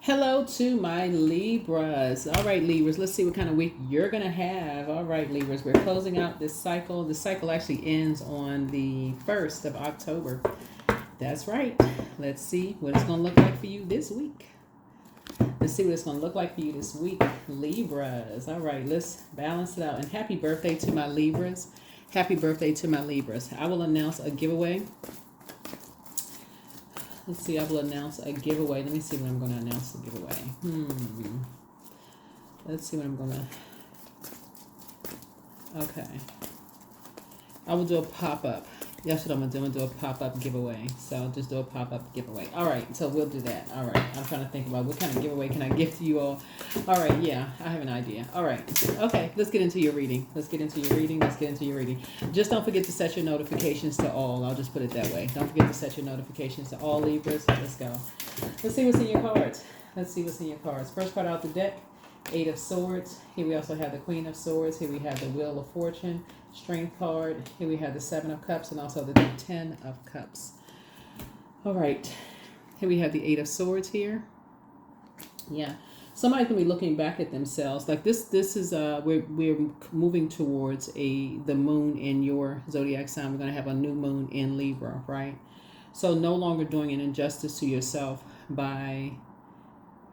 Hello to my Libras. All right, Libras, let's see what kind of week you're going to have. All right, Libras, we're closing out this cycle. The cycle actually ends on the 1st of October. That's right. Let's see what it's going to look like for you this week. Let's see what it's going to look like for you this week, Libras. All right, let's balance it out. And happy birthday to my Libras. Happy birthday to my Libras. I will announce a giveaway. Let's see, I will announce a giveaway. Let me see when I'm going to announce the giveaway. Let's see when I'm going to... Okay. I will do a pop-up. That's what I'm going to do. I'm going to do a pop-up giveaway. So I'll just do a pop-up giveaway. All right, so we'll do that. All right. I'm trying to think about what kind of giveaway can I give to you all. All right, yeah, I have an idea. All right. Okay, let's get into your reading. Let's get into your reading. Just don't forget to set your notifications to all. I'll just put it that way. Don't forget to set your notifications to all, Libras. Let's go. Let's see what's in your cards. First card out the deck, 8 of Swords. Here we also have the Queen of Swords. Here we have the Wheel of Fortune, Strength card. Here we have the 7 of Cups and also the 10 of Cups. All right. Here we have the 8 of Swords here. Yeah. Somebody can be looking back at themselves. Like this is we're moving towards the moon in your zodiac sign. We're going to have a new moon in Libra, right? So no longer doing an injustice to yourself by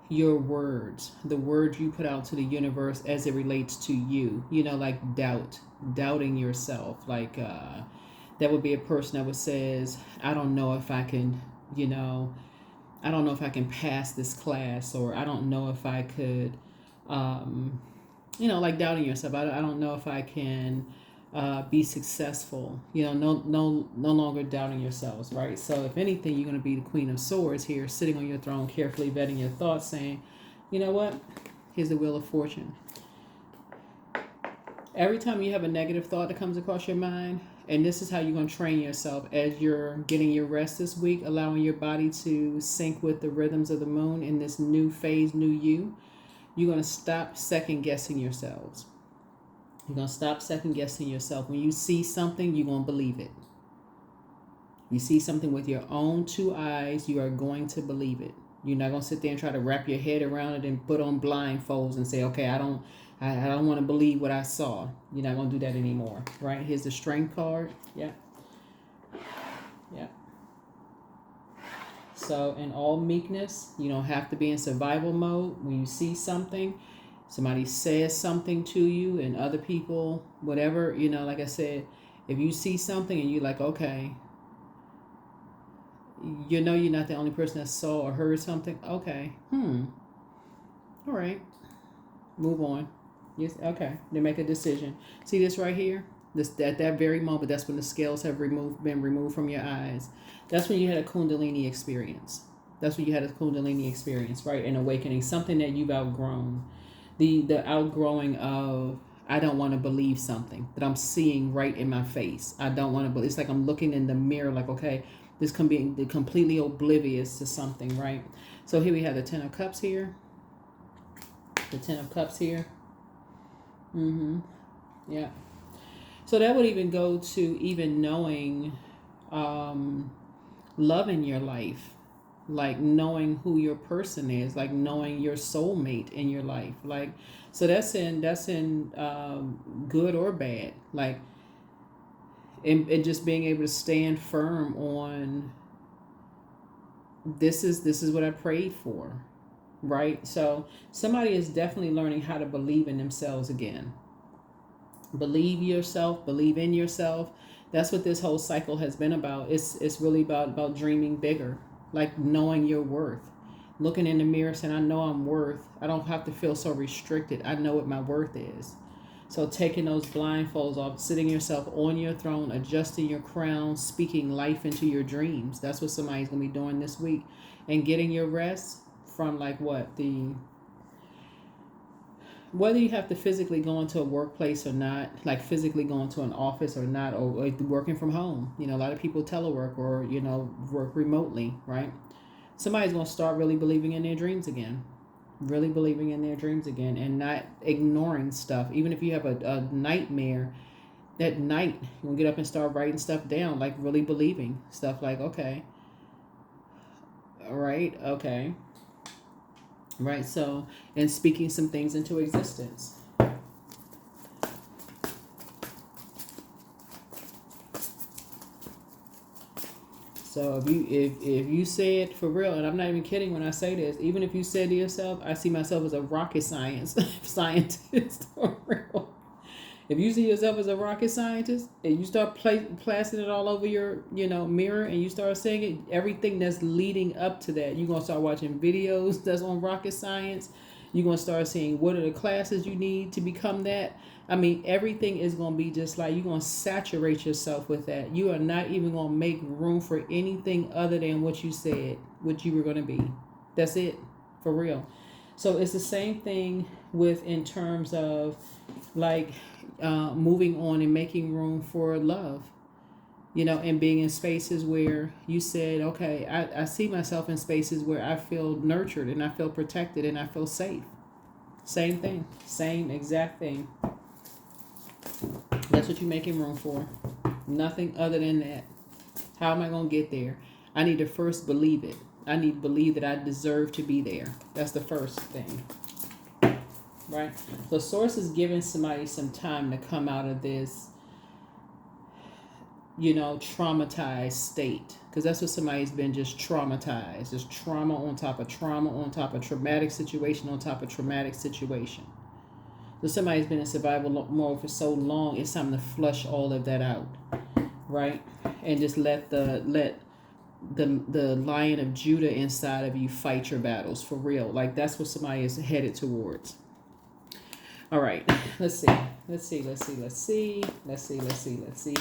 your words, the words you put out to the universe as it relates to you, like doubting yourself. Like that would be a person that would says, I don't know if I can, I don't know if I can pass this class, or I don't know if I could, like doubting yourself. I don't know if I can be successful, no longer doubting yourselves, right? So if anything, you're going to be the Queen of Swords here, sitting on your throne, carefully vetting your thoughts, saying, you know what, here's the Wheel of Fortune. Every time you have a negative thought that comes across your mind, and this is how you're going to train yourself as you're getting your rest this week, allowing your body to sync with the rhythms of the moon in this new phase, new you, you're going to stop second guessing yourselves. You're going to stop second guessing yourself. When you see something, you're going to believe it. You see something with your own 2 eyes, you are going to believe it. You're not going to sit there and try to wrap your head around it and put on blindfolds and say, okay, I don't want to believe what I saw. You're not going to do that anymore, right? Here's the Strength card. Yeah. So in all meekness, you don't have to be in survival mode. When you see something, somebody says something to you, and other people, whatever, like I said, if you see something and you're like, okay, you're not the only person that saw or heard something. Okay. All right. Move on. Yes. Okay. Then make a decision. See this right here? This at that very moment, that's when the scales have been removed from your eyes. That's when you had a Kundalini experience. Right? An awakening, something that you've outgrown. The outgrowing of, I don't want to believe something that I'm seeing right in my face. I don't want to believe. It's like I'm looking in the mirror like, okay, this can be completely oblivious to something, right? So here we have the 10 of Cups here. Yeah. So that would even go to even knowing love in your life. Like knowing who your person is, like knowing your soulmate in your life, like, so that's in good or bad, like, and just being able to stand firm on this is what I prayed for, right? So somebody is definitely learning how to believe in themselves again. Believe in yourself. That's what this whole cycle has been about. It's really about dreaming bigger. Like knowing your worth, looking in the mirror saying, I know I'm worth. I don't have to feel so restricted. I know what my worth is. So taking those blindfolds off, sitting yourself on your throne, adjusting your crown, speaking life into your dreams. That's what somebody's going to be doing this week. And getting your rest from whether you have to physically go into a workplace or not, like physically going to an office or not, or working from home. A lot of people telework or, work remotely, right? Somebody's going to start really believing in their dreams again. And not ignoring stuff. Even if you have a nightmare, that night, you're going to get up and start writing stuff down, like really believing stuff like, okay, all right, okay. right? So, and speaking some things into existence. So if you say it for real, and I'm not even kidding when I say this, even if you say to yourself, I see myself as a rocket scientist for real. If you see yourself as a rocket scientist and you start plastering it all over your, mirror, and you start saying it, everything that's leading up to that, you're going to start watching videos that's on rocket science. You're going to start seeing what are the classes you need to become that. I mean, everything is going to be just like, you're going to saturate yourself with that. You are not even going to make room for anything other than what you said, what you were going to be. That's it, for real. So it's the same thing with, in terms of like, moving on and making room for love, and being in spaces where you said, okay, I see myself in spaces where I feel nurtured and I feel protected and I feel safe. Same thing, same exact thing. That's what you're making room for. Nothing other than that. How am I going to get there? I need to first believe it. I need to believe that I deserve to be there. That's the first thing. Right? So Source is giving somebody some time to come out of this, traumatized state. Because that's what somebody's been, just traumatized. Just trauma on top of trauma on top of traumatic situation on top of traumatic situation. So somebody's been in survival mode for so long, it's time to flush all of that out. Right? And just let the Lion of Judah inside of you fight your battles for real. Like, that's what somebody is headed towards. All right, let's see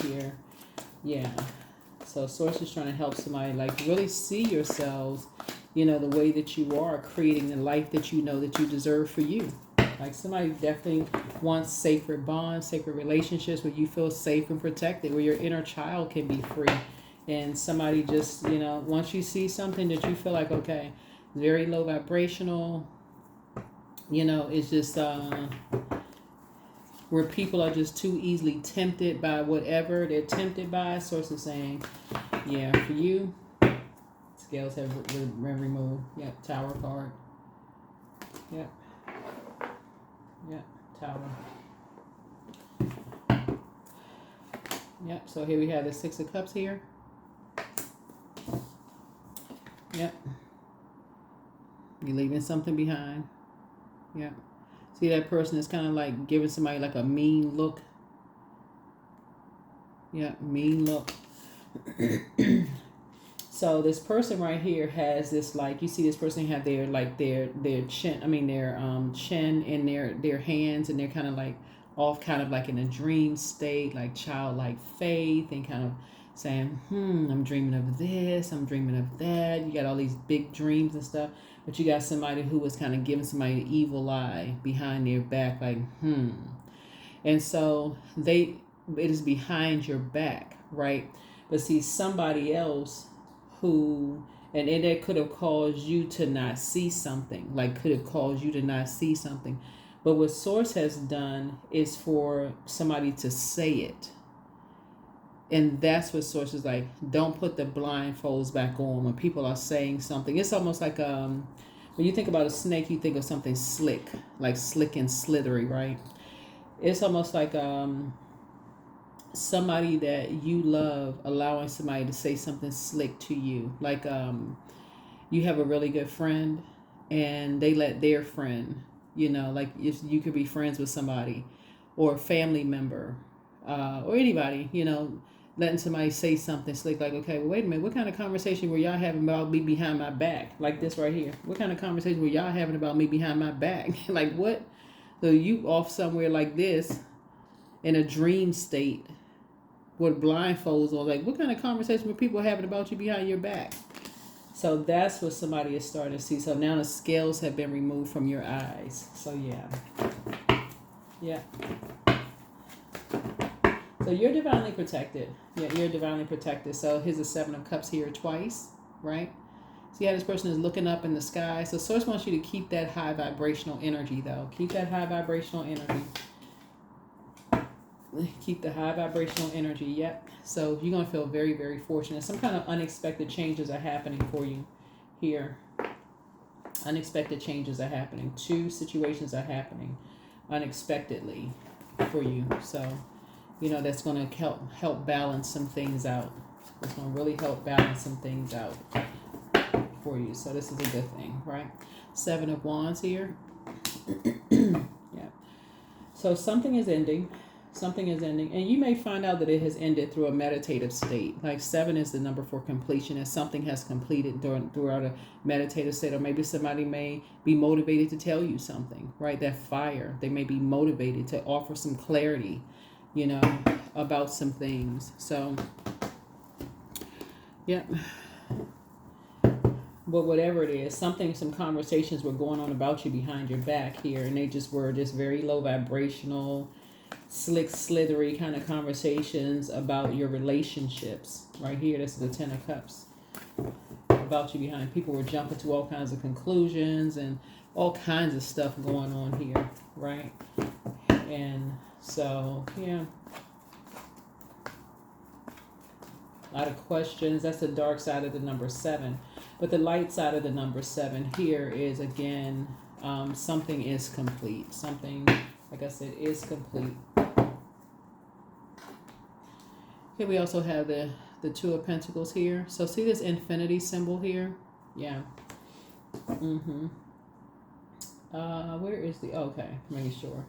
here. Yeah. So Source is trying to help somebody, like, really see yourselves, the way that you are, creating the life that you know that you deserve for you. Like, somebody definitely wants sacred bonds, sacred relationships where you feel safe and protected, where your inner child can be free. And somebody just, once you see something that you feel like, okay, very low vibrational, it's just where people are just too easily tempted by whatever they're tempted by. Source is saying, yeah, for you, scales have been removed. Yep, Tower card. Yep. Yep, Tower. Yep, so here we have the Six of Cups here. Yep. You're leaving something behind. Yep. See, that person is kind of like giving somebody like a mean look. Yeah, mean look. So this person right here has this, like, you see this person have their chin, chin in their hands, and they're kind of like off, kind of like in a dream state, like childlike faith, and kind of saying, I'm dreaming of this, I'm dreaming of that. You got all these big dreams and stuff. But you got somebody who was kind of giving somebody the evil eye behind their back, like, And so it is behind your back, right? But see, somebody else who, and it could have caused you to not see something, But what Source has done is for somebody to say it. And that's what Source is like. Don't put the blindfolds back on when people are saying something. It's almost like when you think about a snake, you think of something slick, like slick and slithery, right? It's almost like somebody that you love allowing somebody to say something slick to you. Like you have a really good friend, and they let their friend, like if you could be friends with somebody, or a family member, or anybody, letting somebody say something slick, like, okay, well, wait a minute, what kind of conversation were y'all having about me behind my back? Like this right here. What kind of conversation were y'all having about me behind my back? Like, what? So you off somewhere like this in a dream state with blindfolds on. Like, what kind of conversation were people having about you behind your back? So that's what somebody is starting to see. So now the scales have been removed from your eyes. So yeah. So you're divinely protected. Yeah, you're divinely protected. So here's the Seven of Cups here twice, right? See how this person is looking up in the sky? So Source wants you to keep that high vibrational energy, though. Keep that high vibrational energy. Keep the high vibrational energy. Yep. So you're going to feel very, very fortunate. Some kind of unexpected changes are happening for you here. Unexpected changes are happening. 2 situations are happening unexpectedly for you. So, that's going to help balance some things out. It's going to really help balance some things out for you. So this is a good thing, right? 7 of Wands here. Yeah. So something is ending. Something is ending. And you may find out that it has ended through a meditative state. Like 7 is the number for completion, and something has completed throughout a meditative state. Or maybe somebody may be motivated to tell you something, right? That fire. They may be motivated to offer some clarity, about some things. So, yeah. But whatever it is, some conversations were going on about you behind your back here, and they were just very low vibrational, slick, slithery kind of conversations about your relationships. Right here, this is the 10 of Cups. About you behind. People were jumping to all kinds of conclusions and all kinds of stuff going on here, right? And so, yeah. A lot of questions. That's the dark side of the number 7. But the light side of the number 7 here is, again, something is complete. Something, like I said, is complete. Here we also have the 2 of Pentacles here. So see this infinity symbol here? Yeah. Where is the... Okay, making sure.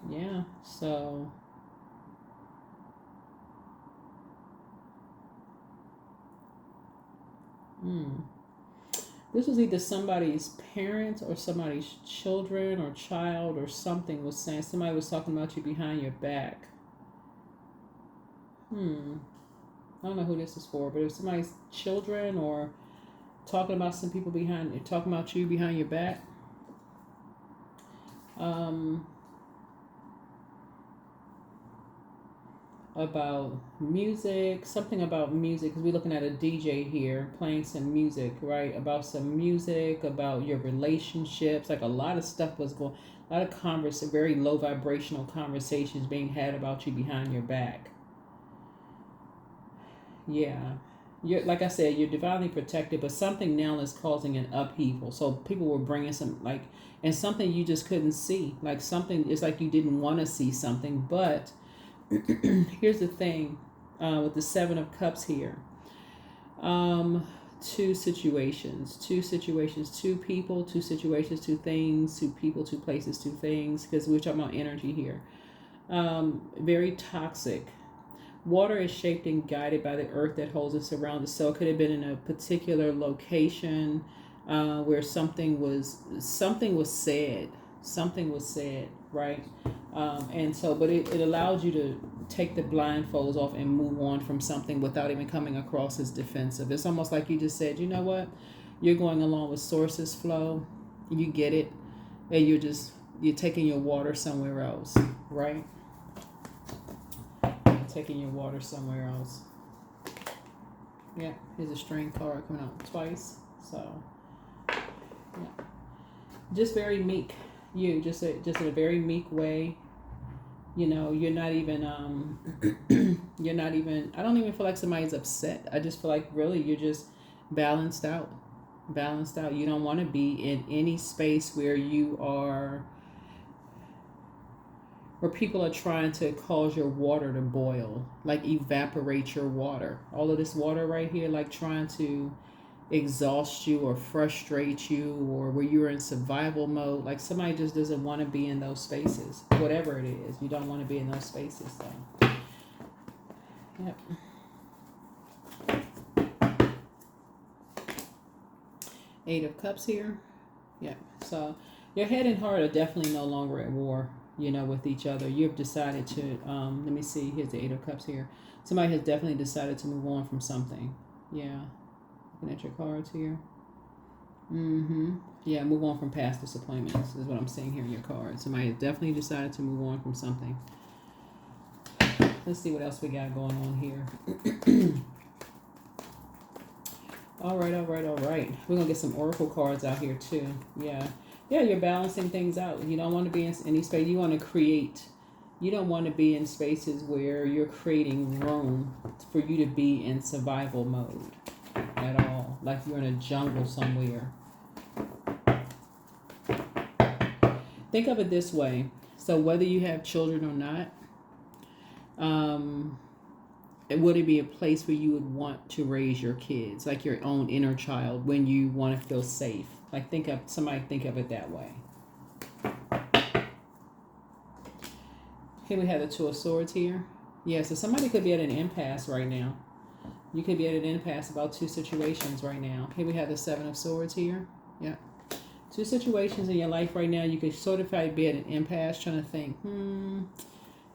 Yeah, so... This was either somebody's parents or somebody's children or child or something was saying. Somebody was talking about you behind your back. I don't know who this is for, but it was somebody's children or talking about some people talking about you behind your back. About music, something about music, because we're looking at a DJ here playing some music, right? About some music, about your relationships, like a lot of stuff was going, a lot of very low vibrational conversations being had about you behind your back. Yeah. Like I said, you're divinely protected, but something now is causing an upheaval. So people were bringing and something you just couldn't see, like something, it's like you didn't want to see something, but here's the thing, with the 7 of Cups here. 2 situations, 2 people, 2 situations, 2 things, 2 people, 2 places, 2 things, because we're talking about energy here. Very toxic. Water is shaped and guided by the earth that holds us around us. So it could have been in a particular location where something was said. Something was said, right? And so, but it allowed you to take the blindfolds off and move on from something without even coming across as defensive. It's almost like you just said, you know what? You're going along with sources flow. You get it. And you're taking your water somewhere else, right? You're taking your water somewhere else. Yeah, here's a string card coming out twice. So, yeah. Just very meek. Just in a very meek way. You're not even I don't even feel like somebody's upset. I just feel like really you're just balanced out. You don't want to be in any space where people are trying to cause your water to boil, like evaporate your water. All of this water right here, like trying to exhaust you or frustrate you, or where you're in survival mode. Like somebody just doesn't want to be in those spaces. Whatever it is, you don't want to be in those spaces. So, yep. Eight of Cups here. Yeah. So your head and heart are definitely no longer at war, with each other. You've decided to, let me see, here's the Eight of Cups here. Somebody has definitely decided to move on from something. Yeah. Looking at your cards here. Yeah, move on from past disappointments is what I'm seeing here in your cards. Somebody has definitely decided to move on from something. Let's see what else we got going on here. All right. We're going to get some oracle cards out here too. Yeah, you're balancing things out. You don't want to be in any space. You want to create. You don't want to be in spaces where you're creating room for you to be in survival mode. like you're in a jungle somewhere. Think of it this way. So whether you have children or not, would it be a place where you would want to raise your kids, like your own inner child, when you want to feel safe? Like think of it that way. Here we have the Two of Swords here. Yeah, so somebody could be at an impasse right now. You could be at an impasse about two situations right now. Here we have the Seven of Swords here. Yeah. Two situations in your life right now. You could sort of be at an impasse trying to think, trying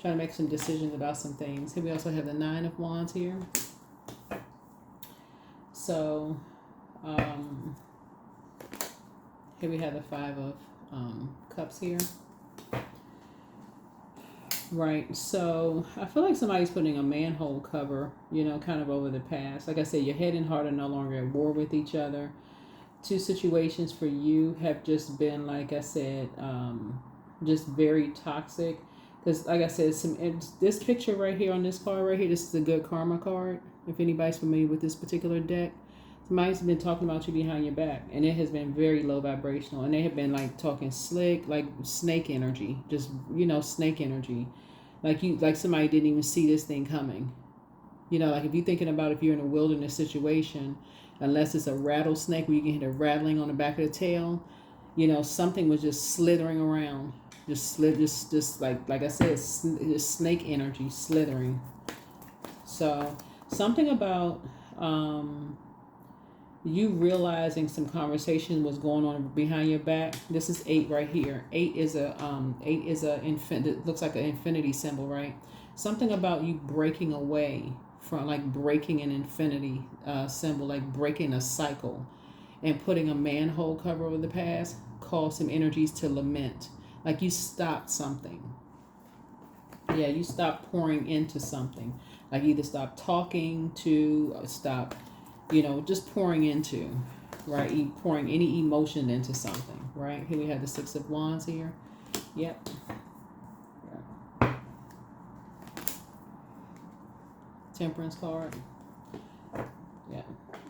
to make some decisions about some things. Here we also have the Nine of Wands here. So, here we have the Five of Cups here. Right, so I feel like somebody's putting a manhole cover, kind of over the past. Like I said, your head and heart are no longer at war with each other. Two situations for you have just been, like I said, just very toxic. Because, like I said, this picture right here on this card right here, this is a good karma card. If anybody's familiar with this particular deck, somebody's been talking about you behind your back, and it has been very low vibrational, and they have been like talking slick, like snake energy, just snake energy, like somebody didn't even see this thing coming. Like if you're thinking about if you're in a wilderness situation, unless it's a rattlesnake where you can hear the rattling on the back of the tail, something was just slithering around, just like I said, just snake energy slithering. So something about you realizing some conversation was going on behind your back. This is 8 right here. 8 is a it looks like an infinity symbol, right? Something about you breaking away from, like breaking an infinity symbol, like breaking a cycle, and putting a manhole cover over the past caused some energies to lament. Like you stopped something. Yeah, you stopped pouring into something. Like either stop talking to, or stop, just pouring into, right? Pouring any emotion into something, right? Here we have the Six of Wands here. Yep. Yeah. Temperance card. Yeah.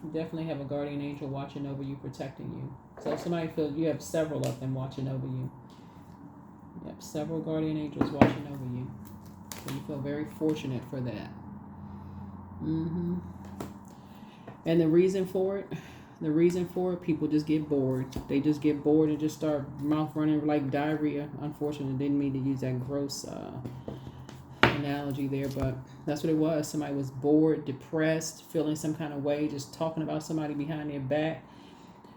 You definitely have a guardian angel watching over you, protecting you. So somebody feels you have several of them watching over you. Yep, several guardian angels watching over you. So you feel very fortunate for that. And the reason for it, people just get bored. They just get bored and just start mouth running like diarrhea. Unfortunately, didn't mean to use that gross analogy there, but that's what it was. Somebody was bored, depressed, feeling some kind of way, just talking about somebody behind their back.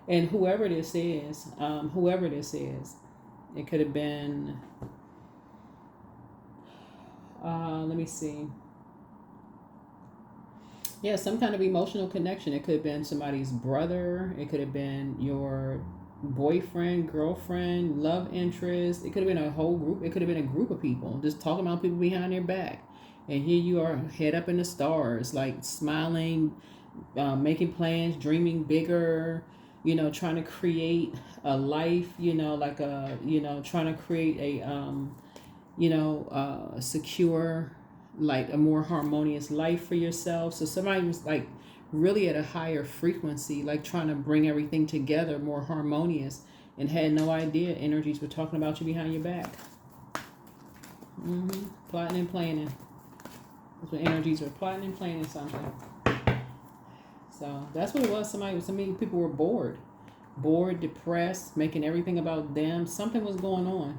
And whoever this is, it could have been, let me see. Yeah, some kind of emotional connection. It could have been somebody's brother. It could have been your boyfriend, girlfriend, love interest. It could have been a whole group. It could have been a group of people just talking about people behind their back. And here you are, head up in the stars, like smiling, making plans, dreaming bigger, trying to create a life, trying to create a secure, like a more harmonious life for yourself. So somebody was like really at a higher frequency, like trying to bring everything together more harmonious, and had no idea energies were talking about you behind your back. Plotting and planning. That's what energies were, plotting and planning something. So that's what it was. Some people were bored, depressed, making everything about them. Something was going on.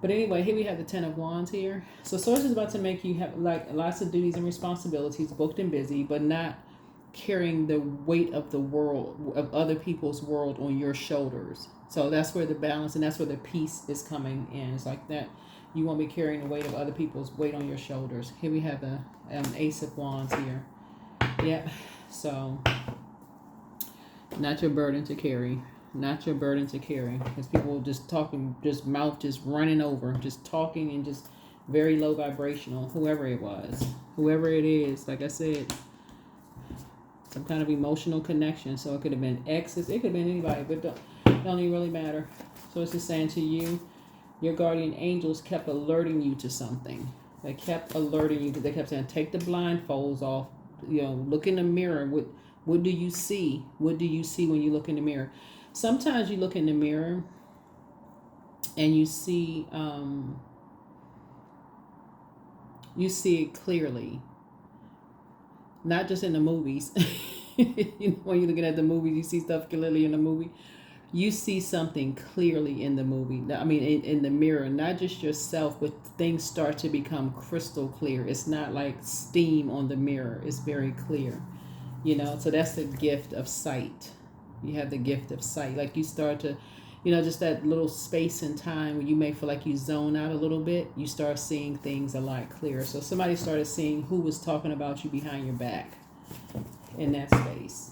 But anyway, here we have the Ten of Wands here. So Source is about to make you have like lots of duties and responsibilities, booked and busy, but not carrying the weight of the world, of other people's world on your shoulders. So that's where the balance and that's where the peace is coming in. It's like that. You won't be carrying the weight of other people's weight on your shoulders. Here we have the Ace of Wands here. Yep. So not your burden to carry. Not your burden to carry, because people just talking, just mouth just running over, just talking and just very low vibrational. Whoever it was, whoever it is, like I said, some kind of emotional connection. So it could have been exes, it could have been anybody, but don't even really matter. So it's just saying to you, your guardian angels kept alerting you to something. They kept alerting you. They kept saying, take the blindfolds off. Look in the mirror. What do you see? What do you see when you look in the mirror? Sometimes you look in the mirror and you see it clearly, not just in the movies. When you're looking at the movies, you see stuff clearly in the movie. You see something clearly in the movie. I mean, in the mirror, not just yourself, but things start to become crystal clear. It's not like steam on the mirror. It's very clear, so that's the gift of sight. You have the gift of sight. Like you start to, just that little space and time where you may feel like you zone out a little bit, you start seeing things a lot clearer. So somebody started seeing who was talking about you behind your back in that space.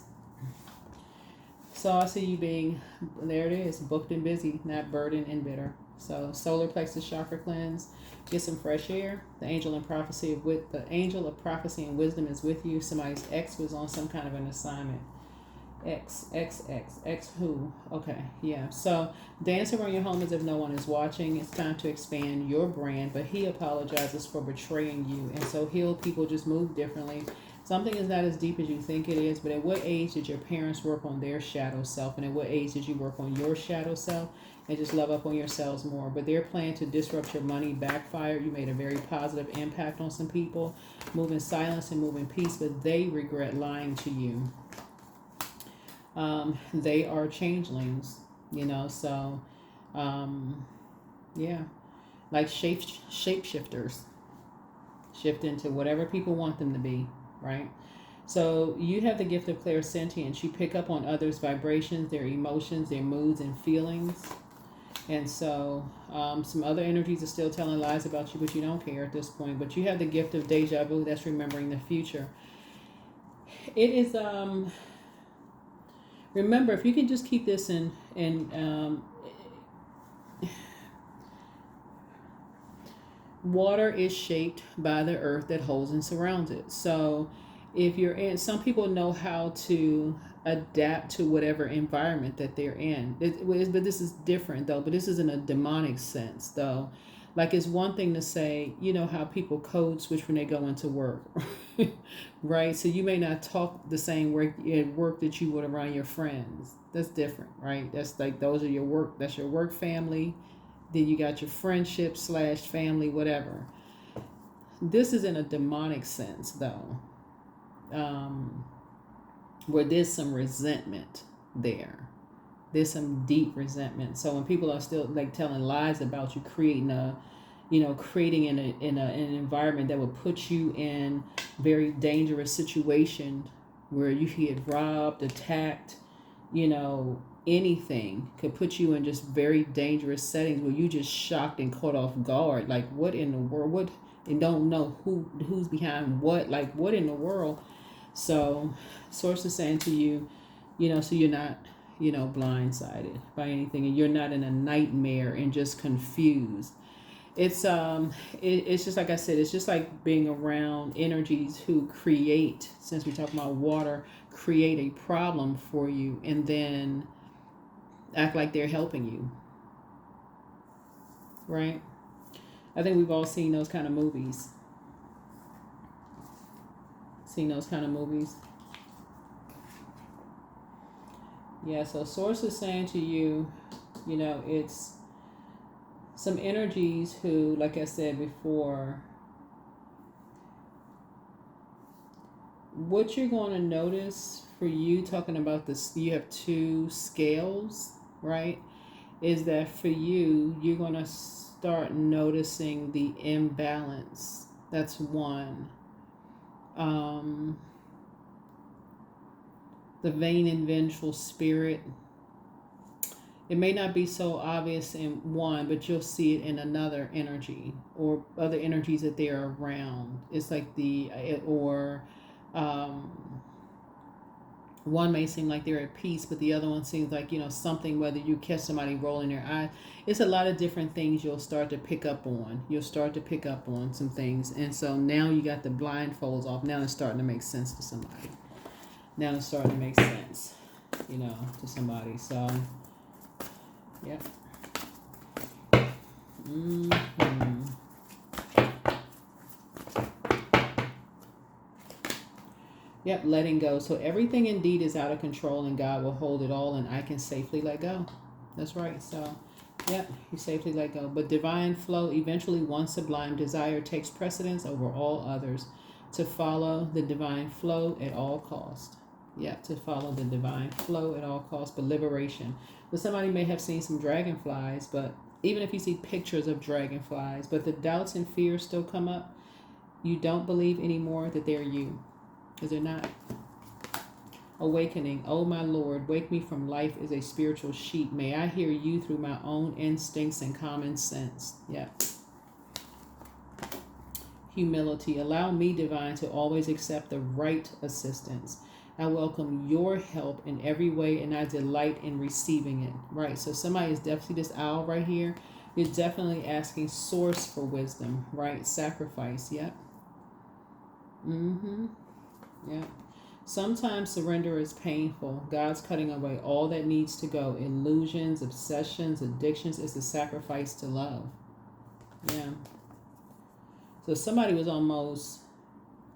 So I see you being, there it is, booked and busy, not burdened and bitter. So solar plexus chakra cleanse, get some fresh air. The angel of prophecy and wisdom is with you. Somebody's ex was on some kind of an assignment. X who? Okay, yeah. So dance around your home as if no one is watching. It's time to expand your brand, but he apologizes for betraying you. And so healed people just move differently. Something is not as deep as you think it is, but at what age did your parents work on their shadow self? And at what age did you work on your shadow self? And just love up on yourselves more. But their plan to disrupt your money backfired. You made a very positive impact on some people. Move in silence and move in peace, but they regret lying to you. They are changelings, so, yeah, like shapeshifters, shift into whatever people want them to be, right? So you have the gift of clairsentience. You pick up on others' vibrations, their emotions, their moods and feelings. And so some other energies are still telling lies about you, but you don't care at this point. But you have the gift of deja vu. That's remembering the future. It is, remember, if you can just keep this in water is shaped by the earth that holds and surrounds it. So if you're in, some people know how to adapt to whatever environment that they're in. But this is different though, but this is in a demonic sense though. Like it's one thing to say, how people code switch when they go into work, right? So you may not talk the same work that you would around your friends. That's different, right? That's like, those are your work, that's your work family. Then you got your friendship / family, whatever. This is in a demonic sense though, where there's some resentment there. There's some deep resentment. So when people are still like telling lies about you, creating in an environment that would put you in very dangerous situation where you could get robbed, attacked, anything could put you in just very dangerous settings where you just shocked and caught off guard. Like what in the world? And don't know who's behind what. Like what in the world? So source is saying to you, so you're not, blindsided by anything, and you're not in a nightmare and just confused. It's it's just like I said, it's just like being around energies who create, since we're talking about water, create a problem for you and then act like they're helping you. Right? I think we've all seen those kind of movies. Yeah, so source is saying to you, it's some energies who, like I said before, what you're going to notice for you, talking about this, you have 2 scales, right? Is that for you, you're going to start noticing the imbalance. That's one. The vain and vengeful spirit. It may not be so obvious in one, but you'll see it in another energy or other energies that they're around. It's like one may seem like they're at peace, but the other one seems like, something, whether you catch somebody rolling their eye. It's a lot of different things you'll start to pick up on. You'll start to pick up on some things. And so now you got the blindfolds off. Now it's starting to make sense to somebody. Now it's starting to make sense, to somebody. So, yeah. Yep, letting go. So everything indeed is out of control and God will hold it all and I can safely let go. That's right. So, yep, you safely let go. But divine flow, eventually one sublime desire takes precedence over all others. To follow the divine flow at all cost. Yep, to follow the divine flow at all costs. But liberation. But somebody may have seen some dragonflies, but even if you see pictures of dragonflies, but the doubts and fears still come up, you don't believe anymore that they're you. Because they're not. Awakening. Oh my Lord, wake me from life as a spiritual sheep. May I hear you through my own instincts and common sense. Yeah. Humility. Allow me, divine, to always accept the right assistance. I welcome your help in every way and I delight in receiving it. Right. So somebody is definitely this owl right here. You're definitely asking source for wisdom. Right. Sacrifice. Yep. Yeah. Sometimes surrender is painful. God's cutting away all that needs to go. Illusions, obsessions, addictions is the sacrifice to love. Yeah. So somebody was almost,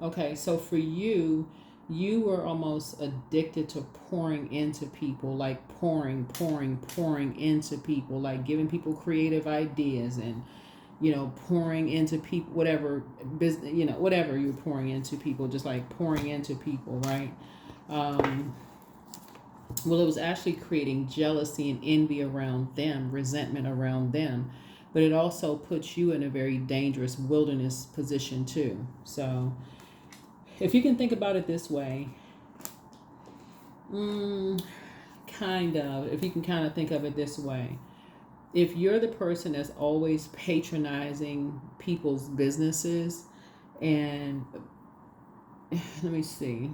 okay, so for you, you were almost addicted to pouring into people, like pouring into people, like giving people creative ideas and pouring into people, whatever business, whatever you're pouring into people, just like pouring into people, right? Well, it was actually creating jealousy and envy around them, resentment around them, but it also puts you in a very dangerous wilderness position too. So if you can think about it this way, if you can kind of think of it this way, if you're the person that's always patronizing people's businesses, and let me see,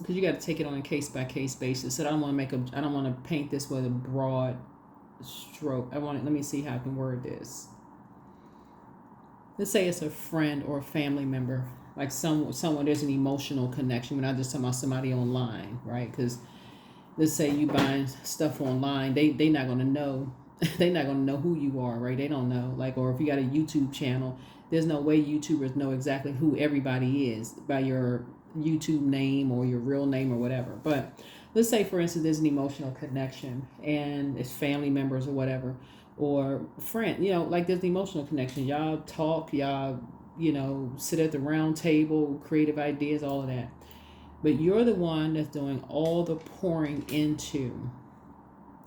because you got to take it on a case by case basis. So I don't want to paint this with a broad stroke. Let me see how I can word this. Let's say it's a friend or a family member, like someone there's an emotional connection. We're not just talking about somebody online, right? Because let's say you buying stuff online, they not gonna know, they not gonna know who you are, right? They don't know, like, or if you got a YouTube channel, there's no way YouTubers know exactly who everybody is by your YouTube name or your real name or whatever. But let's say, for instance, there's an emotional connection and it's family members or whatever, or friend, like there's the emotional connection. Y'all talk, y'all, sit at the round table, creative ideas, all of that. But you're the one that's doing all the pouring into.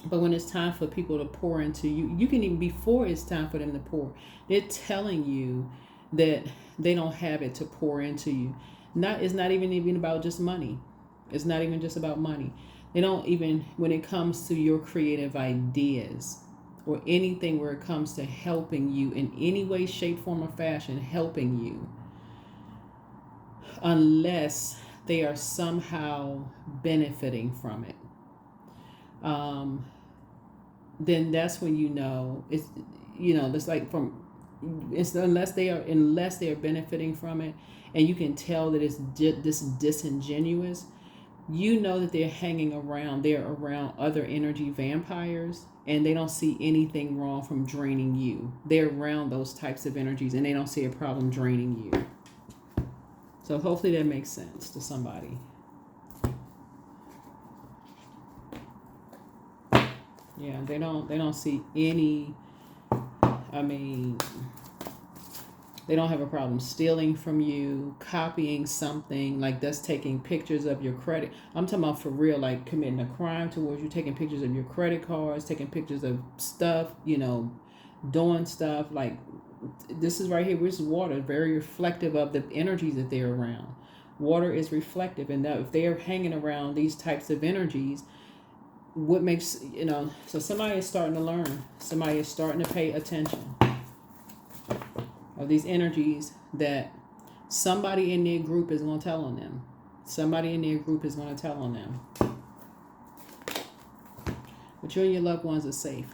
But when it's time for people to pour into you, you can even, before it's time for them to pour, they're telling you that they don't have it to pour into you. It's not even about just money. It's not even just about money. They don't even, when it comes to your creative ideas or anything where it comes to helping you in any way, shape, form, or fashion, helping you, unless they are somehow benefiting from it, then that's when it's like unless they are benefiting from it, and you can tell that it's this disingenuous. That they're around other energy vampires, and they don't see anything wrong from draining you. They're around those types of energies and they don't see a problem draining you. So hopefully that makes sense to somebody. Yeah, they don't see any, they don't have a problem stealing from you, copying something, like that's taking pictures of your credit. I'm talking about for real, like committing a crime towards you, taking pictures of your credit cards, taking pictures of stuff, doing stuff like this is right here. This is water, very reflective of the energies that they're around. Water is reflective, and that if they're hanging around these types of energies, what makes, so somebody is starting to learn. Somebody is starting to pay attention of these energies that somebody in their group is going to tell on them. Somebody in their group is going to tell on them. But you and your loved ones are safe.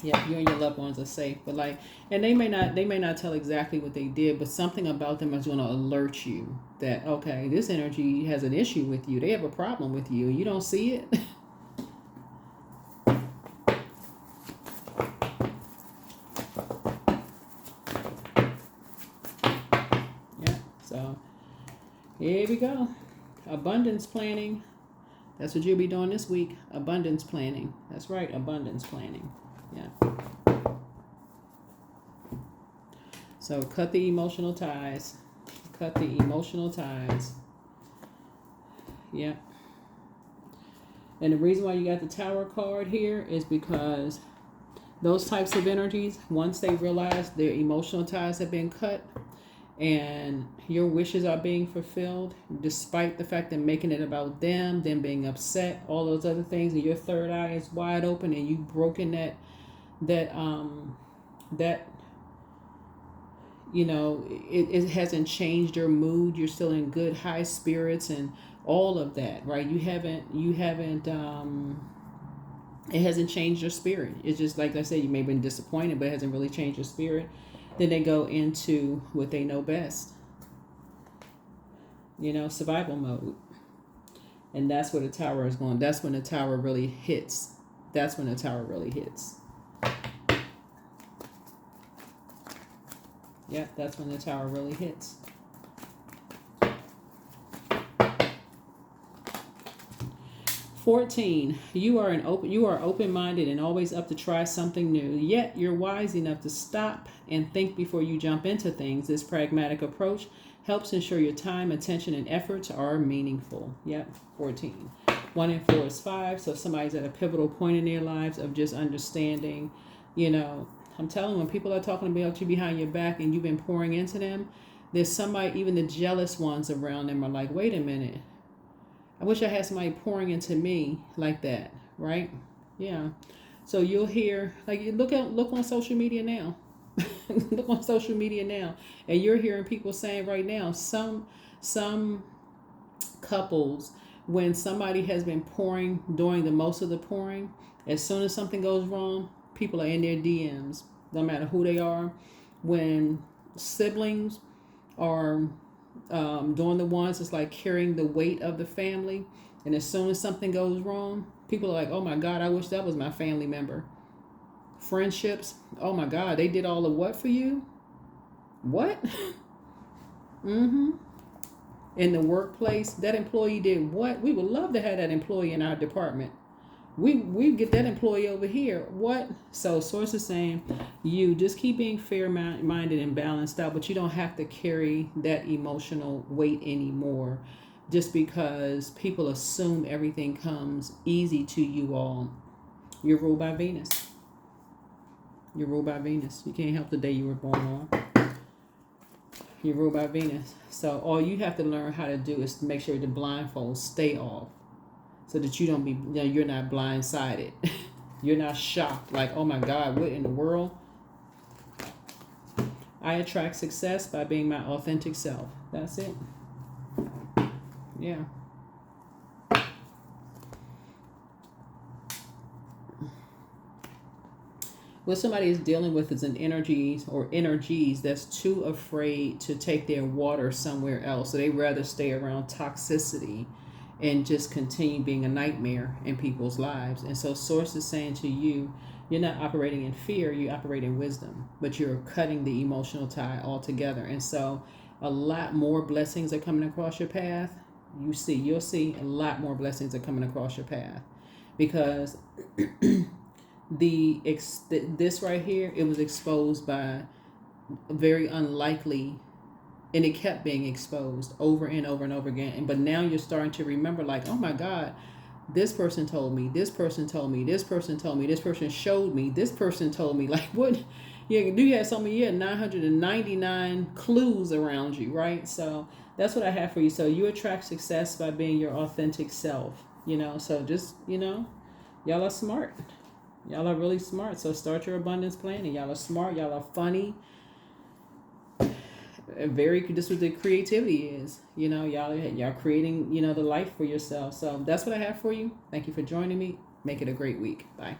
Yeah, you and your loved ones are safe. But and they may not tell exactly what they did, but something about them is going to alert you that, okay, this energy has an issue with you. They have a problem with you. You don't see it. Here we go. Abundance planning. That's what you'll be doing this week. Abundance planning. That's right. Abundance planning. Yeah. So cut the emotional ties. Cut the emotional ties. Yeah. And the reason why you got the Tower card here is because those types of energies, once they realize their emotional ties have been cut and your wishes are being fulfilled, despite the fact that making it about them being upset, all those other things, and your third eye is wide open and you've broken that it hasn't changed your mood. You're still in good high spirits and all of that, right? You haven't it hasn't changed your spirit. It's just like I said, you may have been disappointed, but it hasn't really changed your spirit. Then they go into what they know best, survival mode. And that's where the Tower is going. That's when the Tower really hits. That's when the Tower really hits. Yeah, that's when the Tower really hits. $14. You are open-minded and always up to try something new. Yet you're wise enough to stop and think before you jump into things. This pragmatic approach helps ensure your time, attention, and efforts are meaningful. Yep, 14. 1 and 4 is 5. So if somebody's at a pivotal point in their lives of just understanding, I'm telling you, when people are talking about you behind your back and you've been pouring into them, there's somebody, even the jealous ones around them are like, wait a minute. I wish I had somebody pouring into me like that, right? Yeah. So you'll hear, like, look on social media now. Look on social media now. And you're hearing people saying right now, some couples, when somebody has been pouring, doing the most of the pouring, as soon as something goes wrong, people are in their DMs, no matter who they are. When siblings are doing the ones that's like carrying the weight of the family, and as soon as something goes wrong, people are like, oh my God, I wish that was my family member. Friendships, oh my God, they did all the what for you? What? In the workplace, that employee did what? We would love to have that employee in our department. We get that employee over here. What? So source is saying, you just keep being fair-minded and balanced out, but you don't have to carry that emotional weight anymore just because people assume everything comes easy to you all. You're ruled by Venus. You're ruled by Venus. You can't help the day you were born on. You're ruled by Venus. So all you have to learn how to do is to make sure the blindfolds stay off, so that you don't be, you're not blindsided. You're not shocked, like, oh my God, what in the world? I attract success by being my authentic self. That's it. Yeah. What somebody is dealing with is an energies that's too afraid to take their water somewhere else. So they rather stay around toxicity and just continue being a nightmare in people's lives. And so source is saying to you, you're not operating in fear, you operate in wisdom, but you're cutting the emotional tie altogether. And so a lot more blessings are coming across your path. You'll see a lot more blessings are coming across your path, because this right here, it was exposed by very unlikely, and it kept being exposed over and over and over again. But now you're starting to remember, like, oh my God, this person told me, this person told me, this person told me, this person showed me, this person told me. Like, what? You had 999 clues around you, right? So that's what I have for you. So you attract success by being your authentic self, so just, y'all are smart. Y'all are really smart. So start your abundance planning. Y'all are smart. Y'all are funny. This is what the creativity is. Y'all creating, the life for yourself. So that's what I have for you. Thank you for joining me. Make it a great week. Bye.